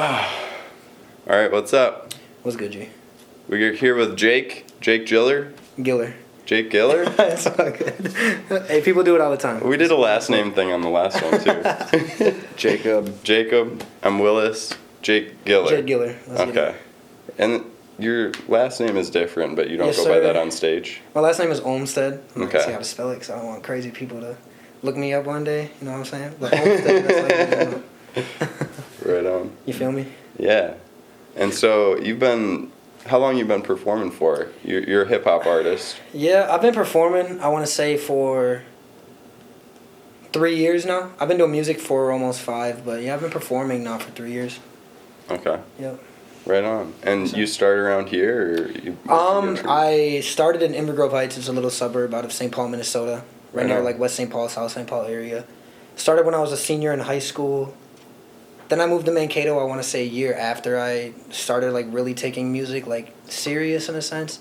All right, what's up? What's good, G? We're here with Jake Giller. Giller. Jake Giller? It's all good. Hey, people do it all the time. We did a last name thing on the last one, too. Jacob. I'm Willis. Jake Giller. Jake Giller. Okay. And your last name is different, but you don't Yes, go sir. by that on stage? My last name is Olmsted. I'm not Okay. gonna say how to spell it because I don't want crazy people to look me up one day. You know what I'm saying? But Olmsted, that's like, Right on. you feel me? Yeah. And so how long you been performing for? You're a hip hop artist. Yeah, I've been performing, I want to say, for 3 years now. I've been doing music for almost 5, but yeah, I've been performing now for 3 years. Okay. Yep. Right on. And you start around here, or you? I started in Inver Grove Heights. It's a little suburb out of St. Paul, Minnesota, right near on. like West St. Paul, South St. Paul area. Started when I was a senior in high school. Then I moved to Mankato, I want to say a year after I started like really taking music like serious in a sense.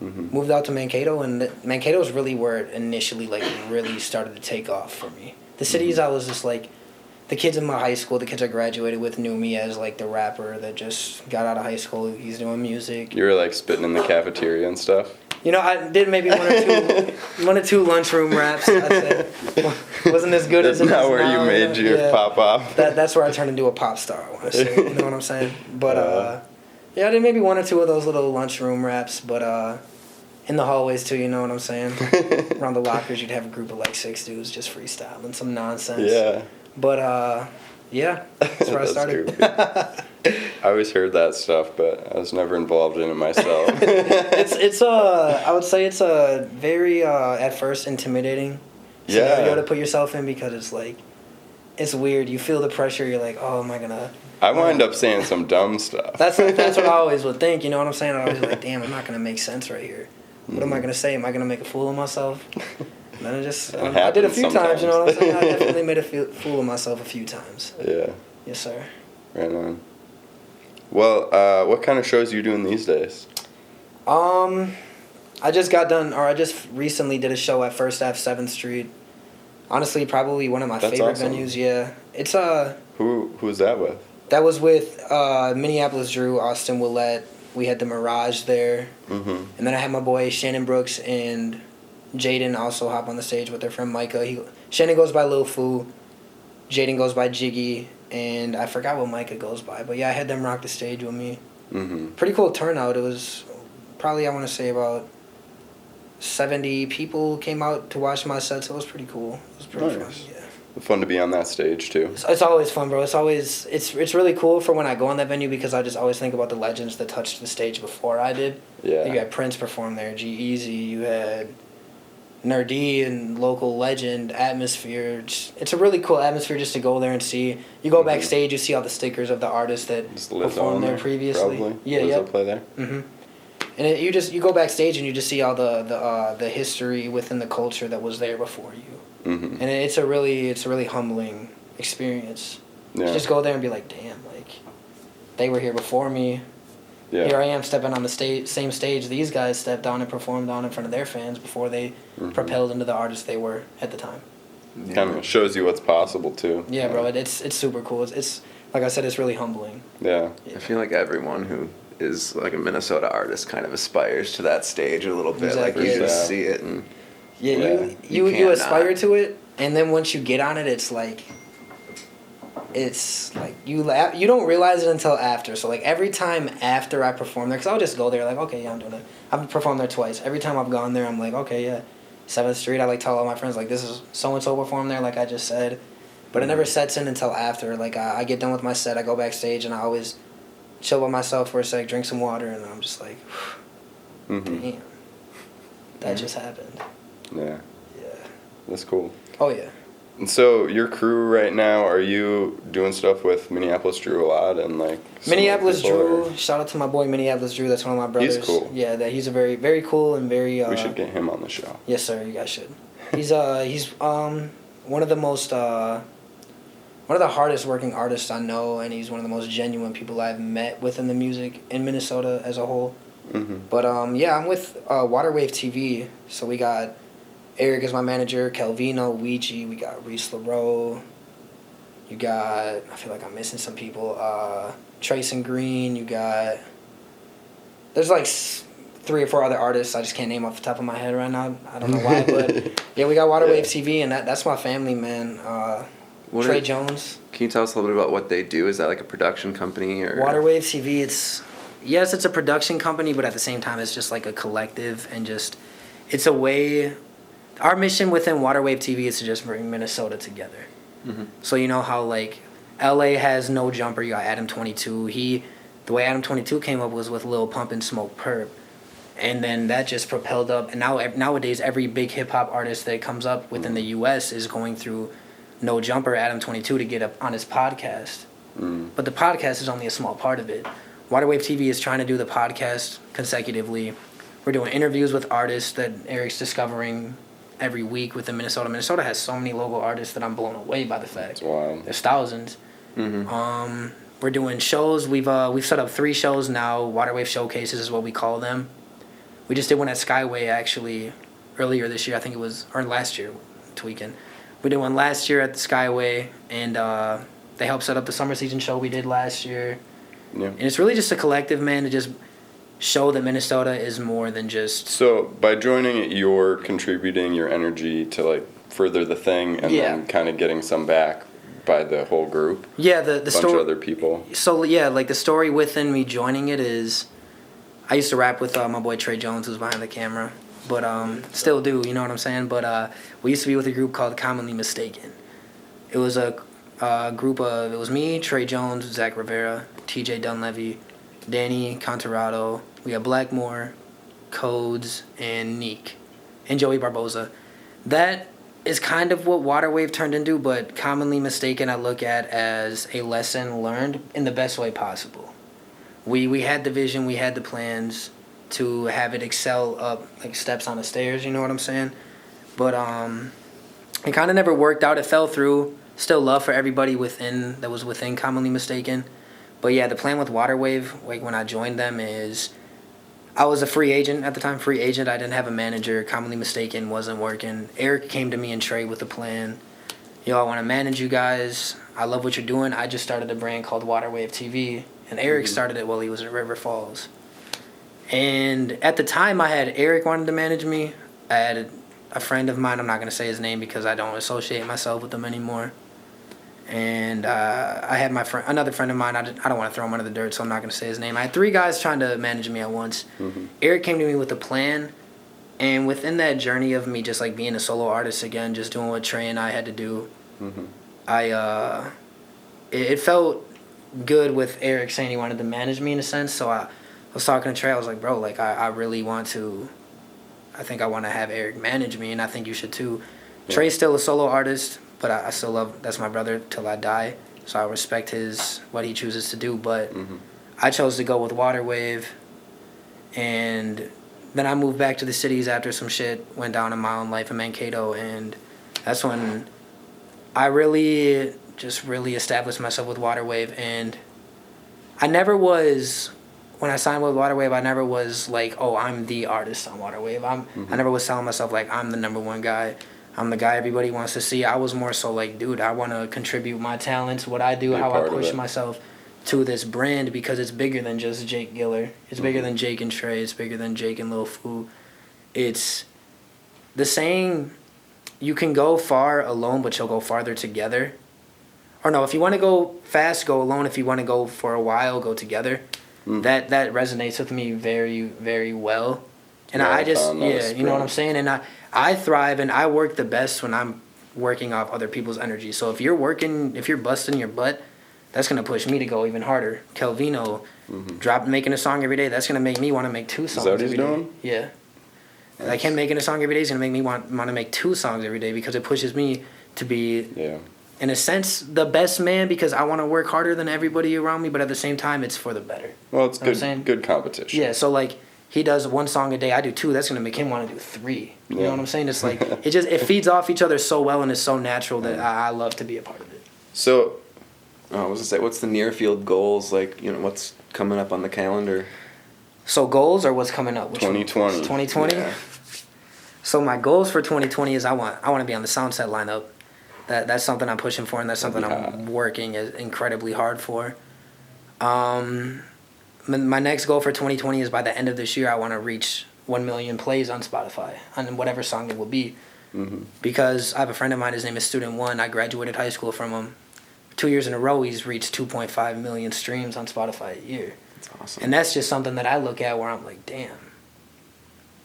Mm-hmm. Moved out to Mankato, and Mankato is really where it initially like really started to take off for me. The cities I was just like, the kids in my high school, the kids I graduated with knew me as like the rapper that just got out of high school. He's doing music. You were like spitting in the cafeteria and stuff? You know, I did maybe one or two lunchroom raps. I'd say wasn't as good That's as it is not where now, you made your pop off. That's where I turned into a pop star, I want to say. You know what I'm saying? But yeah, I did maybe one or two of those little lunchroom raps. But in the hallways too, you know what I'm saying? Around the lockers, you'd have a group of like 6 dudes just freestyling some nonsense. Yeah. But yeah, that's where I started. I always heard that stuff, but I was never involved in it myself. I would say it's a very at first intimidating scenario to put yourself in, because it's like, it's weird. You feel the pressure. You're like, oh, am I gonna? I wind up saying some dumb stuff. That's what I always would think. You know what I'm saying? I always like, damn, I'm not gonna make sense right here. What am I gonna say? Am I gonna make a fool of myself? And then I did a few times. You know what I'm saying? I definitely made a fool of myself a few times. Yeah. Yes, sir. Right on. Well, what kind of shows are you doing these days? I just recently did a show at First Ave 7th Street. Honestly, probably one of my favorite awesome. venues. Yeah, it's Who's that with? That was with Minneapolis Drew, Austin Willette. We had the Mirage there, and then I had my boy Shannon Brooks and Jaden also hop on the stage with their friend Micah. Shannon goes by Lil Fu, Jaden goes by Jiggy, and I forgot what Micah goes by. But yeah, I had them rock the stage with me. Pretty cool turnout. It was probably, I want to say, about 70 people came out to watch my sets. It was pretty cool. It was pretty fun. Yeah. Fun to be on that stage too. It's always fun, bro. It's really cool for when I go on that venue, because I just always think about the legends that touched the stage before I did. Yeah. You had Prince perform there, G-Eazy, you had Nerdy and local legend atmosphere. It's a really cool atmosphere just to go there and see. You go backstage, you see all the stickers of the artists that performed there previously. Probably. Yeah. Play there. And you go backstage and you just see all the history within the culture that was there before you. And it's a really humbling experience. Yeah. To just go there and be like, damn, like they were here before me. Yeah. Here I am stepping on the same stage these guys stepped on and performed on in front of their fans before they propelled into the artists they were at the time. Kind of shows you what's possible too. Yeah, bro, it's super cool. It's like I said, it's really humbling. Yeah. I feel like everyone who is like a Minnesota artist kind of aspires to that stage a little bit. Exactly. Like you just see it and you aspire to it, and then once you get on it, it's like you don't realize it until after. So like every time after I perform there, because I'll just go there like, okay, yeah, I'm doing it. I've performed there twice. Every time I've gone there, I'm like, okay, yeah, 7th Street. I like tell all my friends like, this is so and so performed there, like I just said, but it never sets in until after. Like I get done with my set, I go backstage, and I always chill by myself for a sec, drink some water, and I'm just like, damn, that just happened. Yeah. Yeah. That's cool. Oh yeah. And so your crew right now, are you doing stuff with Minneapolis Drew a lot and like Minneapolis Drew? Shout out to my boy Minneapolis Drew. That's one of my brothers. He's cool. Yeah, he's a very, very cool and very. We should get him on the show. Yes, sir. You guys should. He's one of the most one of the hardest working artists I know, and he's one of the most genuine people I've met within the music in Minnesota as a whole. But yeah, I'm with Waterwave TV, so we got Eric is my manager, Calvino, Ouija, we got Reese LaRoe, You got, I feel like I'm missing some people. Trace and Green. You got. There's like 3 or 4 other artists I just can't name off the top of my head right now. I don't know why, but yeah, we got Waterwave TV, and that's my family, man. Trey Jones. Can you tell us a little bit about what they do? Is that like a production company or? Waterwave TV, it's a production company, but at the same time, it's just like a collective, and just, it's a way. Our mission within Waterwave TV is to just bring Minnesota together. Mm-hmm. So you know how like LA has No Jumper, you got Adam 22. The way Adam 22 came up was with Lil Pump and Smoke Perp. And then that just propelled up. And nowadays, every big hip-hop artist that comes up within the U.S. is going through No Jumper, Adam 22, to get up on his podcast. But the podcast is only a small part of it. Waterwave TV is trying to do the podcast consecutively. We're doing interviews with artists that Eric's discovering every week within Minnesota. Minnesota has so many local artists that I'm blown away by the fact. That's wild. There's thousands. Mm-hmm. We're doing shows. We've set up 3 shows now. Waterwave showcases is what we call them. We just did one at Skyway actually earlier this year. I think it was, or last year, tweaking. We did one last year at the Skyway, and they helped set up the summer season show we did last year. Yeah. And it's really just a collective, man, to just show that Minnesota is more than just. So by joining it, you're contributing your energy to like further the thing, and then kind of getting some back by the whole group. Yeah, the story. Bunch of other people. So yeah, like the story within me joining it is, I used to rap with my boy Trey Jones, who's behind the camera, but still do. You know what I'm saying? But we used to be with a group called Commonly Mistaken. It was a group of, it was me, Trey Jones, Zach Rivera, TJ Dunleavy, Danny Contorado. We got Blackmore, Codes, and Neek, and Joey Barboza. That is kind of what Waterwave turned into, but Commonly Mistaken I look at as a lesson learned in the best way possible. We had the vision, we had the plans to have it excel up like steps on the stairs, you know what I'm saying? But it kind of never worked out. It fell through. Still love for everybody that was within Commonly Mistaken. But yeah, the plan with Waterwave, like when I joined them, is I was a free agent at the time. I didn't have a manager. Commonly Mistaken wasn't working. Eric came to me and Trey with a plan. Yo, I want to manage you guys. I love what you're doing. I just started a brand called Waterwave TV. And Eric started it while he was at River Falls. And at the time, I had Eric wanted to manage me. I had a friend of mine. I'm not going to say his name because I don't associate myself with him anymore. And I had another friend of mine. I don't want to throw him under the dirt, so I'm not going to say his name. I had 3 guys trying to manage me at once. Mm-hmm. Eric came to me with a plan. And within that journey of me just like being a solo artist again, just doing what Trey and I had to do, it felt good with Eric saying he wanted to manage me in a sense. So I was talking to Trey. I was like, bro, like I really want to. I think I want to have Eric manage me, and I think you should too. Yeah. Trey's still a solo artist, but I still love. That's my brother till I die. So I respect what he chooses to do. But I chose to go with Waterwave, and then I moved back to the cities after some shit went down in my own life in Mankato, and that's when I really established myself with Waterwave. And I never was, when I signed with Waterwave, I never was like, oh, I'm the artist on Waterwave. I never was telling myself like I'm the #1 guy. I'm the guy everybody wants to see. I was more so like, dude, I want to contribute my talents, what I do, how I push myself to this brand, because it's bigger than just Jake Giller. It's bigger than Jake and Trey. It's bigger than Jake and Lil Fu. It's the saying, you can go far alone, but you'll go farther together. Or no, if you want to go fast, go alone. If you want to go for a while, go together. That resonates with me very, very well. And yeah, I just, you know what I'm saying? And I thrive and I work the best when I'm working off other people's energy. So if you're busting your butt, that's going to push me to go even harder. Kelvino, making a song every day, that's going to make me want to make 2 songs every day. Is that what he's doing? Yeah. Nice. Like him making a song every day is going to make me want to make 2 songs every day, because it pushes me to be, in a sense, the best man, because I want to work harder than everybody around me, but at the same time, it's for the better. Well, it's good competition. Yeah, so like, he does 1 song a day, I do 2, that's going to make him want to do 3. You know what I'm saying? It's like, it feeds off each other so well, and it's so natural that I love to be a part of it. So, I was going to say, what's the near field goals? Like, what's coming up on the calendar? So goals or what's coming up? 2020. 2020? Yeah. So my goals for 2020 is I want to be on the Soundset lineup. That's something I'm pushing for, and that's something I'm working incredibly hard for. My next goal for 2020 is by the end of this year, I want to reach 1 million plays on Spotify, on whatever song it will be. Mm-hmm. Because I have a friend of mine, his name is Student One. I graduated high school from him. 2 years in a row, he's reached 2.5 million streams on Spotify a year. That's awesome. And that's just something that I look at where I'm like, damn,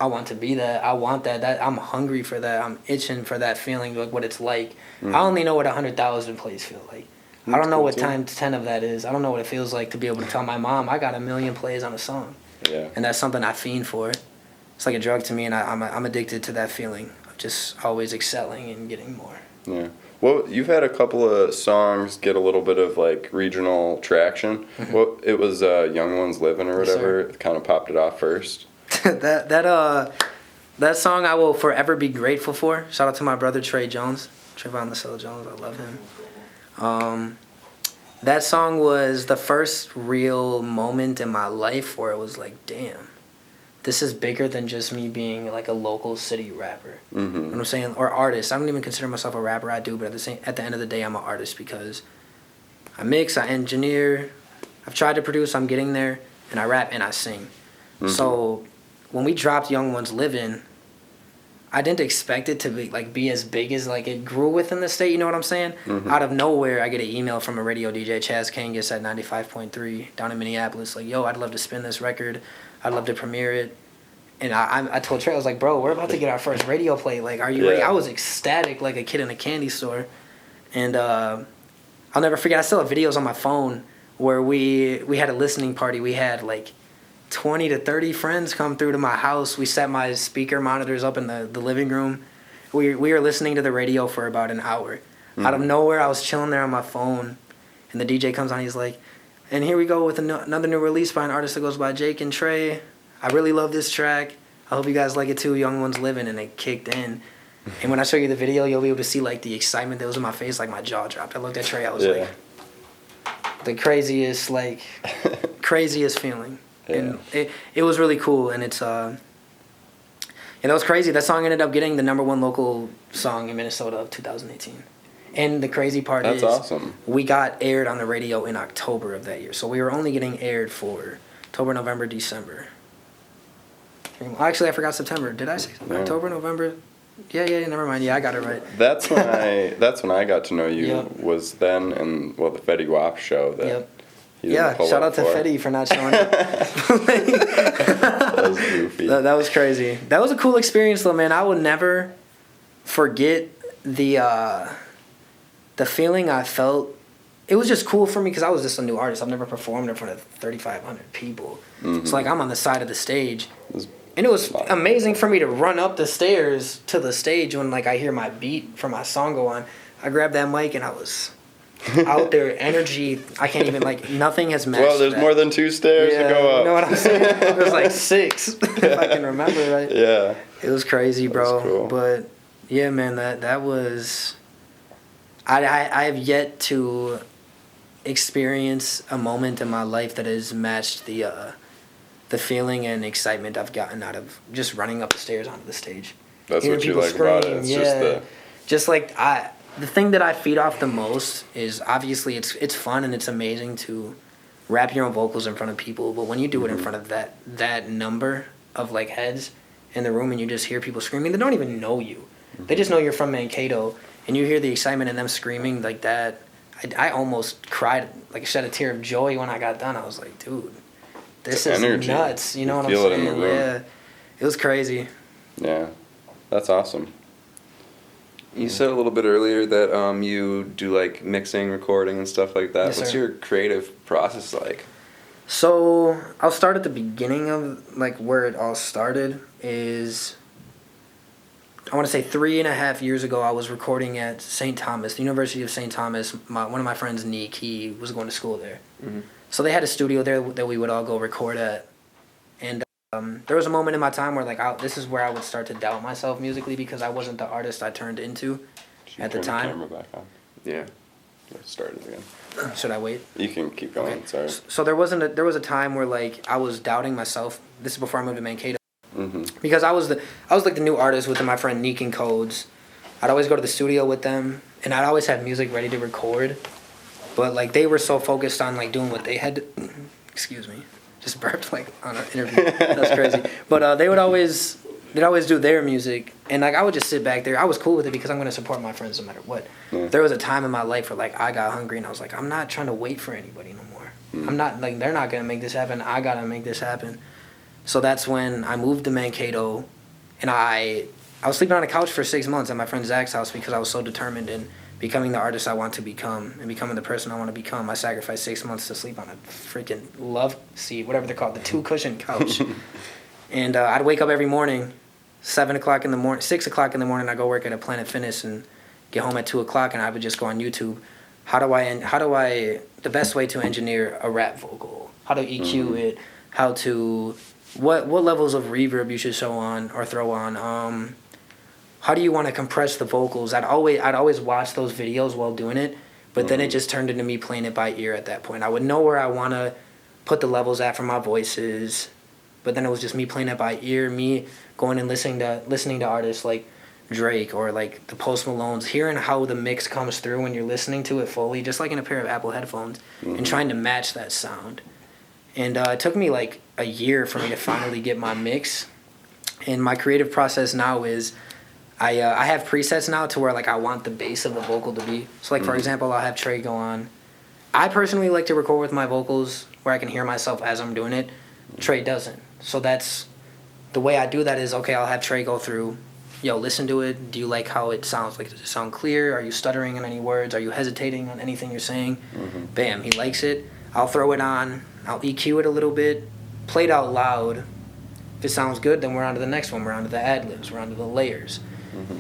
I want to be that. I want that. I'm hungry for that. I'm itching for that feeling, like what it's like. Mm-hmm. I only know what 100,000 plays feel like. That's I don't know what times 10 of that is. I don't know what it feels like to be able to tell my mom I got 1 million plays on a song. Yeah. And that's something I fiend for. It's like a drug to me, and I'm addicted to that feeling of just always excelling and getting more. Yeah. Well, you've had a couple of songs get a little bit of like regional traction. Mm-hmm. Well, it was Young Ones Living or whatever. Yes, kind of popped it off first. That song I will forever be grateful for. Shout out to my brother Trey Jones, Trayvon Lasell Jones. I love him. That song was the first real moment in my life where it was like, damn, this is bigger than just me being like a local city rapper. Mm-hmm. You know what I'm saying? Or artist. I don't even consider myself a rapper. I do, but at the end of the day, I'm an artist because I mix, I engineer, I've tried to produce, I'm getting there, and I rap and I sing. Mm-hmm. So when we dropped Young Ones Livin', I didn't expect it to be as big as like it grew within the state, you know what I'm saying? Mm-hmm. Out of nowhere, I get an email from a radio DJ, Chaz Kangas at 95.3 down in Minneapolis, like, yo, I'd love to spin this record. I'd love to premiere it. And I told Trey, I was like, bro, we're about to get our first radio play. Like, are you ready? I was ecstatic like a kid in a candy store. And I'll never forget, I still have videos on my phone where we had a listening party. We had like 20 to 30 friends come through to my house. We set my speaker monitors up in the living room. We were listening to the radio for about an hour. Mm-hmm. Out of nowhere, I was chilling there on my phone, and the DJ comes on. He's like, and here we go with another new release by an artist that goes by Jake and Trey. I really love this track. I hope you guys like it too. Young Ones Livin', and it kicked in. And when I show you the video, you'll be able to see like the excitement that was in my face, like my jaw dropped. I looked at Trey, I was like, the craziest feeling. Yeah. And it was really cool, and it's and that was crazy. That song ended up getting the #1 local song in Minnesota of 2018. And the crazy part is, awesome. We got aired on the radio in October of that year, so we were only getting aired for October, November, December. Actually, I forgot September. Did I say October, November? Yeah, never mind. Yeah, I got it right. That's when I got to know you. Yep. Was then in the Fetty Wap show that. Yep. Shout out to Fetty for not showing up. That was goofy. That was crazy. That was a cool experience though, man. I will never forget the feeling I felt. It was just cool for me because I was just a new artist. I've never performed in front of 3,500 people. Mm-hmm. So like I'm on the side of the stage. And it was amazing for me to run up the stairs to the stage when like I hear my beat from my song go on. I grabbed that mic and I was out there, energy. I can't even nothing has matched. Well, there's more than 2 stairs to go up. You know what I'm saying? There's like 6 if I can remember right. Yeah. It was crazy, bro. Was cool. But yeah, man, that was. I have yet to experience a moment in my life that has matched the feeling and excitement I've gotten out of just running up the stairs onto the stage. That's what you like about it. It's just the thing that I feed off the most is obviously it's fun and it's amazing to rap your own vocals in front of people, but when you do it in front of that number of like heads in the room and you just hear people screaming, they don't even know you. They just know you're from Mankato, and you hear the excitement in them screaming like that. I almost cried, like shed a tear of joy when I got done. I was like, dude, this is energy. Nuts. You know what I'm saying? Feel it in the room. Yeah, it was crazy. Yeah, that's awesome. You said a little bit earlier that you do like mixing, recording, and stuff like that. Yes, What's sir. your creative process like? So I'll start at the beginning of like where it all started is, I want to say 3.5 years ago, I was recording at St. Thomas, the University of St. Thomas. One of my friends, Neek, he was going to school there. Mm-hmm. So they had a studio there that we would all go record at. And there was a moment in my time where like this is where I would start to doubt myself musically because I wasn't the artist I turned into at the time. Turn the camera back on. Yeah. Let's start it again. Should I wait? You can keep going. Okay. Sorry. So there was a time where like I was doubting myself. This is before I moved to Mankato. Mm-hmm. Because I was like the new artist with my friend Neek and Codes, I'd always go to the studio with them, and I'd always have music ready to record. But like they were so focused on like doing what they had to, excuse me, just burped like on an interview. That's crazy. But they'd always do their music, and like I would just sit back there. I was cool with it because I'm gonna support my friends no matter what. Yeah. There was a time in my life where like I got hungry and I was like, I'm not trying to wait for anybody no more. I'm not like they're not gonna make this happen. I gotta make this happen. So that's when I moved to Mankato, and I was sleeping on a couch for 6 months at my friend Zach's house because I was so determined in becoming the artist I want to become and becoming the person I want to become. I sacrificed 6 months to sleep on a freaking love seat, whatever they're called, the 2-cushion couch. And I'd wake up every morning, 7 o'clock in the morning, 6 o'clock in the morning. I go work at a Planet Fitness and get home at 2 o'clock, and I would just go on YouTube. The best way to engineer a rap vocal, how to EQ it, how to, what levels of reverb you should show on or throw on, how do you want to compress the vocals? I'd always watch those videos while doing it, but then it just turned into me playing it by ear at that point. I would know where I want to put the levels at for my voices, but then it was just me playing it by ear, me going and listening to artists like Drake or like the Post Malones, hearing how the mix comes through when you're listening to it fully, just like in a pair of Apple headphones, and trying to match that sound. And it took me like a year for me to finally get my mix. And my creative process now is I have presets now to where like I want the bass of the vocal to be. So like for example, I'll have Trey go on. I personally like to record with my vocals where I can hear myself as I'm doing it. Trey doesn't. So that's the way I do that is, okay, I'll have Trey go through, listen to it. Do you like how it sounds? Like, does it sound clear? Are you stuttering on any words? Are you hesitating on anything you're saying? Bam, he likes it. I'll throw it on. I'll EQ it a little bit. Play it out loud. If it sounds good, then we're on to the next one. We're on to the ad-libs. We're on to the layers.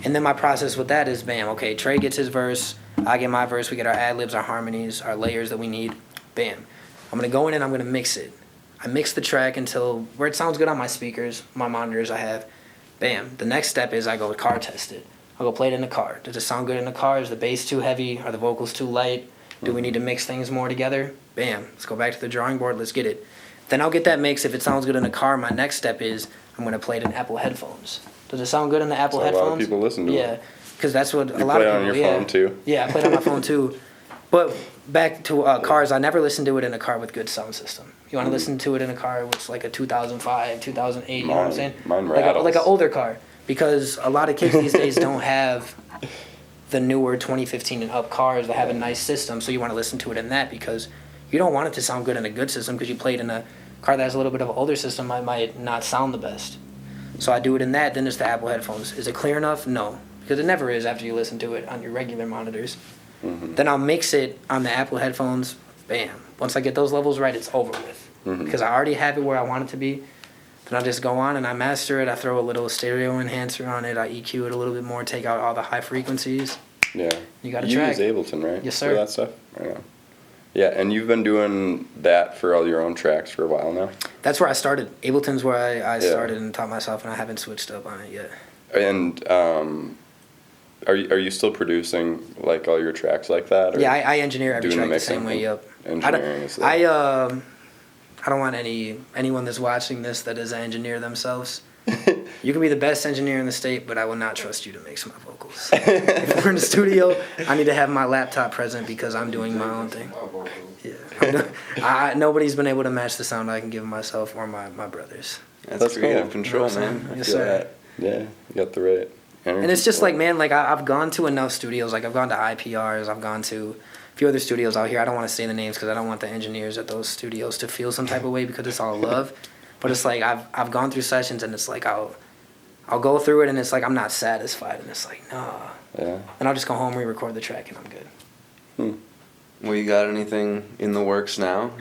And then my process with that is, bam, okay, Trey gets his verse. I get my verse. We get our ad-libs, our harmonies, our layers that we need. Bam. I'm going to go in and I'm going to mix it. I mix the track until where it sounds good on my speakers, my monitors I have. Bam. The next step is I go car test it. I'll go play it in the car. Does it sound good in the car? Is the bass too heavy? Are the vocals too light? Do we need to mix things more together? Bam. Let's go back to the drawing board. Let's get it. Then I'll get that mix. If it sounds good in the car, my next step is I'm going to play it in Apple headphones. Does it sound good in the Apple headphones? A lot of people listen to it. Yeah, because that's what a lot of people. You play it on your phone too. Yeah, I play it on my phone too. But back to cars, I never listened to it in a car with good sound system. You want to listen to it in a car with like a 2005, 2008, you know what I'm saying? Mine rattles. Like an older car. Because a lot of kids these days don't have the newer 2015 and up cars that have a nice system, so you want to listen to it in that because you don't want it to sound good in a good system because you play it in a car that has a little bit of an older system, it might not sound the best. So I do it in that, then there's the Apple headphones. Is it clear enough? No. Because it never is after you listen to it on your regular monitors. Then I'll mix it on the Apple headphones. Bam. Once I get those levels right, it's over with. Because I already have it where I want it to be. Then I'll just go on and I master it. I throw a little stereo enhancer on it. I EQ it a little bit more, take out all the high frequencies. Yeah. You got a track. You use Ableton, right? Yes, sir. For that stuff? Yeah. Yeah, and you've been doing that for all your own tracks for a while now? That's where I started. Ableton's where I started and taught myself, and I haven't switched up on it yet. And are you still producing like all your tracks like that? Or yeah, I engineer every track the same way. Yep. I don't want anyone that's watching this that is an engineer themselves. You can be the best engineer in the state, but I will not trust you to mix my vocals. If we're in the studio, I need to have my laptop present because I'm doing my own thing. Yeah, nobody's been able to match the sound I can give myself or my brothers. That's creative cool. control, man. Yes, sir. Yeah, you got the right energy. And it's just like, man, like I've gone to enough studios. Like I've gone to IPRs. I've gone to a few other studios out here. I don't want to say the names because I don't want the engineers at those studios to feel some type of way because it's all love. But it's like I've gone through sessions and it's like I'll go through it and it's like I'm not satisfied and it's like nah. Yeah. And I'll just go home, re-record the track, and I'm good. Well, you got anything in the works now?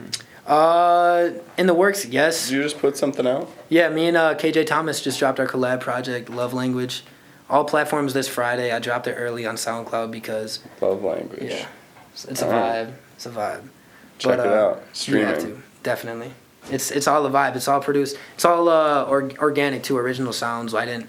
In the works, yes. Did you just put something out? Yeah, me and KJ Thomas just dropped our collab project, Love Language. All platforms this Friday. I dropped it early on SoundCloud because Love Language. Yeah, it's a vibe. It's a vibe. Check it out. Streaming. You have to, definitely. It's all a vibe. It's all produced. It's all organic too. Original sounds. I didn't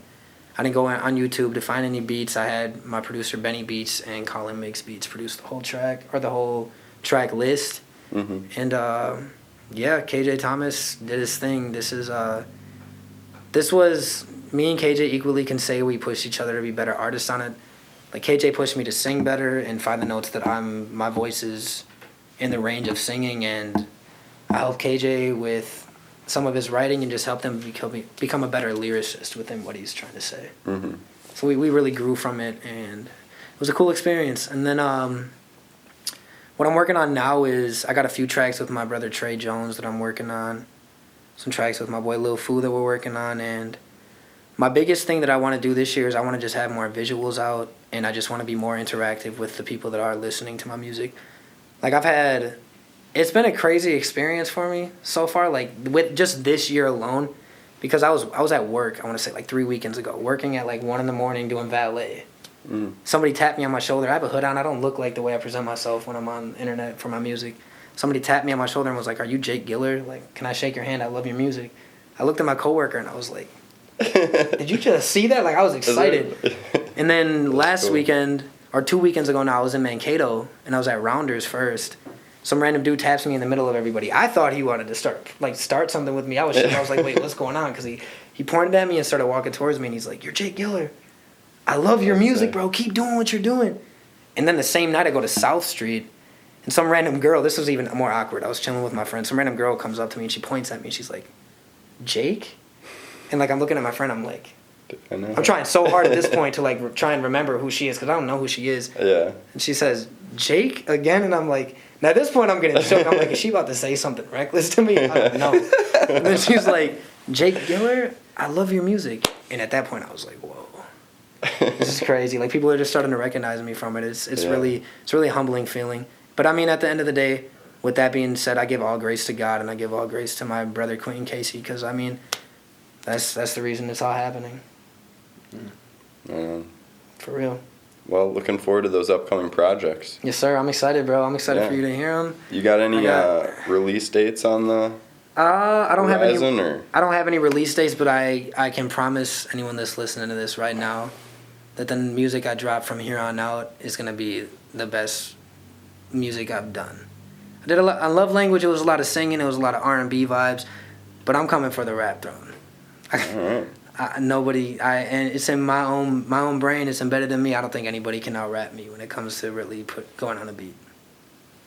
go on YouTube to find any beats. I had my producer Benny Beats and Colin Makes Beats produce the whole track or the whole track list. And yeah, KJ Thomas did his thing. This was me and KJ equally can say we pushed each other to be better artists on it. like KJ pushed me to sing better and find the notes that my voice is in the range of singing, and I helped KJ with some of his writing and just helped him become a better lyricist within what he's trying to say. Mm-hmm. So we really grew from it, and it was a cool experience. And then what I'm working on now is I got a few tracks with my brother Trey Jones that I'm working on, some tracks with my boy Lil Fu that we're working on, and my biggest thing that I want to do this year is I want to just have more visuals out, and I just want to be more interactive with the people that are listening to my music. Like it's been a crazy experience for me so far, like with just this year alone, because I was at work, I want to say like 3 weekends ago, working at like 1 a.m. doing valet. Mm. Somebody tapped me on my shoulder. I have a hood on. I don't look like the way I present myself when I'm on the internet for my music. Somebody tapped me on my shoulder and was like, "Are you Jake Giller? Like, can I shake your hand? I love your music." I looked at my coworker and I was like, "Did you just see that?" Like, I was excited. And then last weekend, or 2 weekends ago now, I was in Mankato and I was at Rounders first. Some random dude taps me in the middle of everybody. I thought he wanted to start something with me. I was like, "Wait, what's going on?" Because he pointed at me and started walking towards me and he's like, "You're Jake Giller. I love your music, bro. Keep doing what you're doing." And then the same night I go to South Street and some random girl, this was even more awkward. I was chilling with my friend. Some random girl comes up to me and she points at me and she's like, "Jake?" And like I'm looking at my friend, I'm like, I know. I'm trying so hard at this point to like try and remember who she is because I don't know who she is. Yeah. And she says, "Jake?" again, and I'm like, now at this point I'm getting shook. I'm like, is she about to say something reckless to me? I don't know. And then she's like, "Jake Giller, I love your music." And at that point I was like, whoa. This is crazy. Like people are just starting to recognize me from it. It's really a humbling feeling. But I mean, at the end of the day, with that being said, I give all grace to God and I give all grace to my brother Quentin Casey because I mean, that's the reason it's all happening. For real. Well, looking forward to those upcoming projects. Yes, sir. I'm excited, bro. I'm excited for you to hear them. You got any release dates on the I don't horizon, I don't have any release dates, but I can promise anyone that's listening to this right now that the music I drop from here on out is gonna be the best music I've done. I did a lot on Love Language. It was a lot of singing. It was a lot of R&B vibes, but I'm coming for the rap throne. All right. And it's in my own brain. It's embedded in me. I don't think anybody can out rap me when it comes to really going on a beat.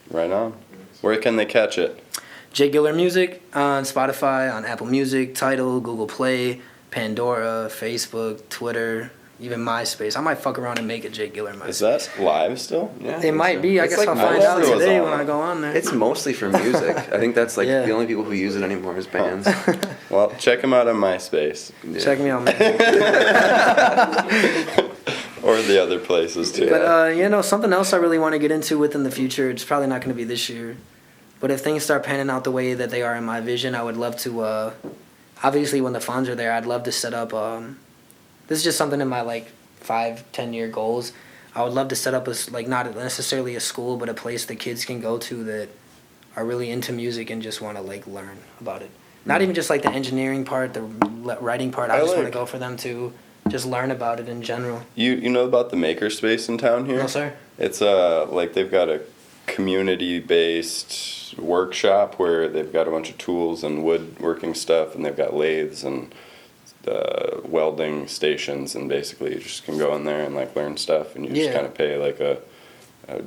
Right on. Where can they catch it? Jake Giller Music on Spotify, on Apple Music, Tidal, Google Play, Pandora, Facebook, Twitter, even MySpace. I might fuck around and make a Jake Giller MySpace. Is that live still? Yeah, it might be. I guess like I'll find out MySpace today on when I go on there. It's mostly for music. I think that's like Yeah. the only people who use it anymore is bands. Well, check them out on MySpace. Yeah. Check me out, man. Or the other places too. But something else I really want to get into within the future. It's probably not going to be this year, but if things start panning out the way that they are in my vision, I would love to. Obviously, when the funds are there, I'd love to set up. This is just something in my 5-10 year goals. I would love to set up not necessarily a school, but a place that kids can go to that are really into music and just want to learn about it. Not even just the engineering part, the writing part. I just want to go for them to just learn about it in general. You know about the makerspace in town here? No, sir. It's they've got a community-based workshop where they've got a bunch of tools and woodworking stuff, and they've got lathes and welding stations, and basically you just can go in there and learn stuff, and you just kind of pay a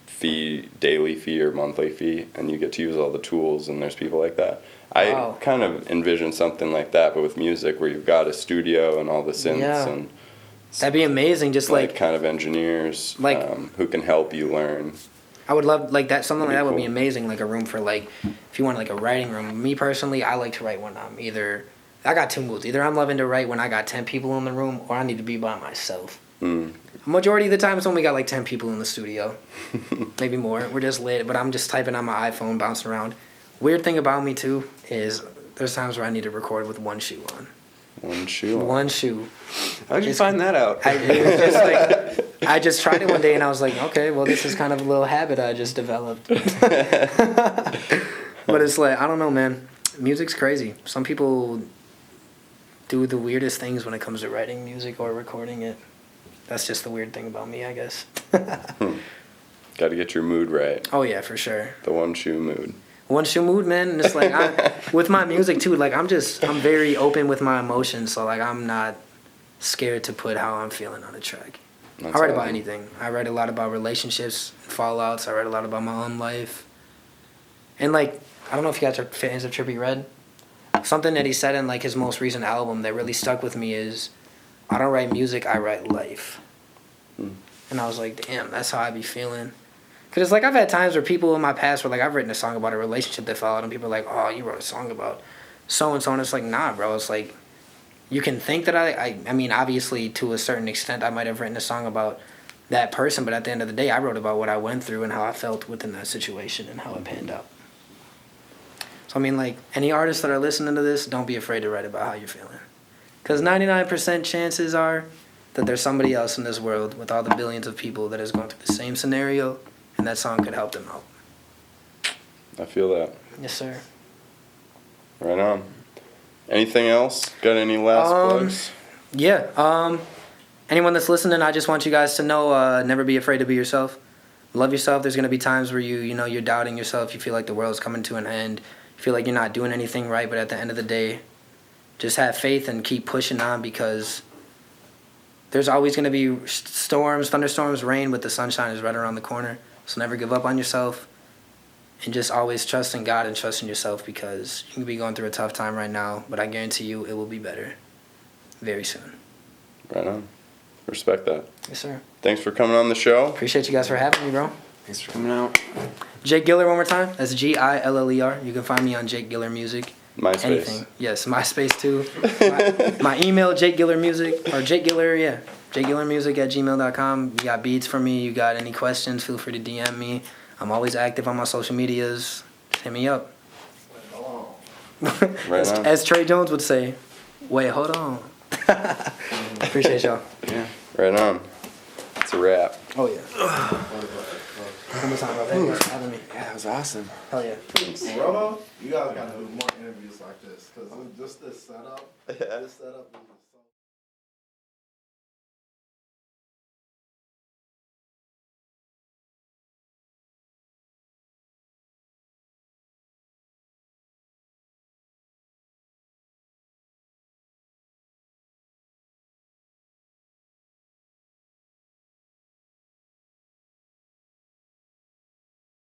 fee, daily fee or monthly fee, and you get to use all the tools, and there's people like that. I kind of envision something like that, but with music, where you've got a studio and all the synths and that'd be amazing. Just kind of engineers who can help you learn. I would love that. Something like that would be amazing. Like a room for if you want a writing room. Me personally, I like to write when I'm I got two moods. Either I'm loving to write when I got 10 people in the room, or I need to be by myself. Majority of the time it's when we got 10 people in the studio, maybe more. We're just lit, but I'm just typing on my iPhone, bouncing around. Weird thing about me too is there's times where I need to record with one shoe on. One shoe. One shoe. How'd you find that out? I just tried it one day and I was like, okay, well this is kind of a little habit I just developed. But it's I don't know, man. Music's crazy. Some people do the weirdest things when it comes to writing music or recording it. That's just the weird thing about me, I guess. Got to get your mood right. Oh yeah, for sure. The one shoe mood. One shoe mood, man. And it's with my music too. I'm very open with my emotions. So I'm not scared to put how I'm feeling on a track. I write about anything. I write a lot about relationships, fallouts. I write a lot about my own life. And, like, I don't know if you guys are fans of Trippie Redd. Something that he said in, like, his most recent album that really stuck with me is, I don't write music, I write life. And I was like, damn, that's how I be feeling. Because it's like I've had times where people in my past were like, I've written a song about a relationship that followed, and people are like, oh, you wrote a song about so-and-so. And it's like, nah, bro. It's like, you can think that I mean, obviously, to a certain extent, I might have written a song about that person, but at the end of the day, I wrote about what I went through and how I felt within that situation and how it panned out. So, I mean, like, any artists that are listening to this, don't be afraid to write about how you're feeling. Because 99% chances are that there's somebody else in this world with all the billions of people that is going through the same scenario, and that song could help them out. I feel that. Yes, sir. Right on. Anything else? Got any last plugs? Yeah. Anyone that's listening, I just want you guys to know, never be afraid to be yourself. Love yourself. There's going to be times where you're doubting yourself. You feel like the world's coming to an end. You feel like you're not doing anything right, but at the end of the day, just have faith and keep pushing on, because there's always going to be storms, thunderstorms, rain, but the sunshine is right around the corner. So never give up on yourself, and just always trust in God and trust in yourself, because you can be going through a tough time right now, but I guarantee you it will be better very soon. Right on. Respect that. Yes, sir. Thanks for coming on the show. Appreciate you guys for having me, bro. Thanks for coming out. Jake Giller one more time. That's Giller. You can find me on Jake Giller Music. MySpace. Anything. Yes, MySpace too. my email, Jake Giller Music, or Jake Giller, yeah. JakeGillerMusic@gmail.com. You got beats for me. You got any questions, feel free to DM me. I'm always active on my social medias. Just hit me up. Right on. As Trey Jones would say, wait, hold on. Appreciate y'all. Yeah. Right on. It's a wrap. Oh, yeah. One more time, bro. Thanks for having me. Yeah, that was awesome. Hell yeah. Romo, you guys gotta do more interviews like this, because just this setup is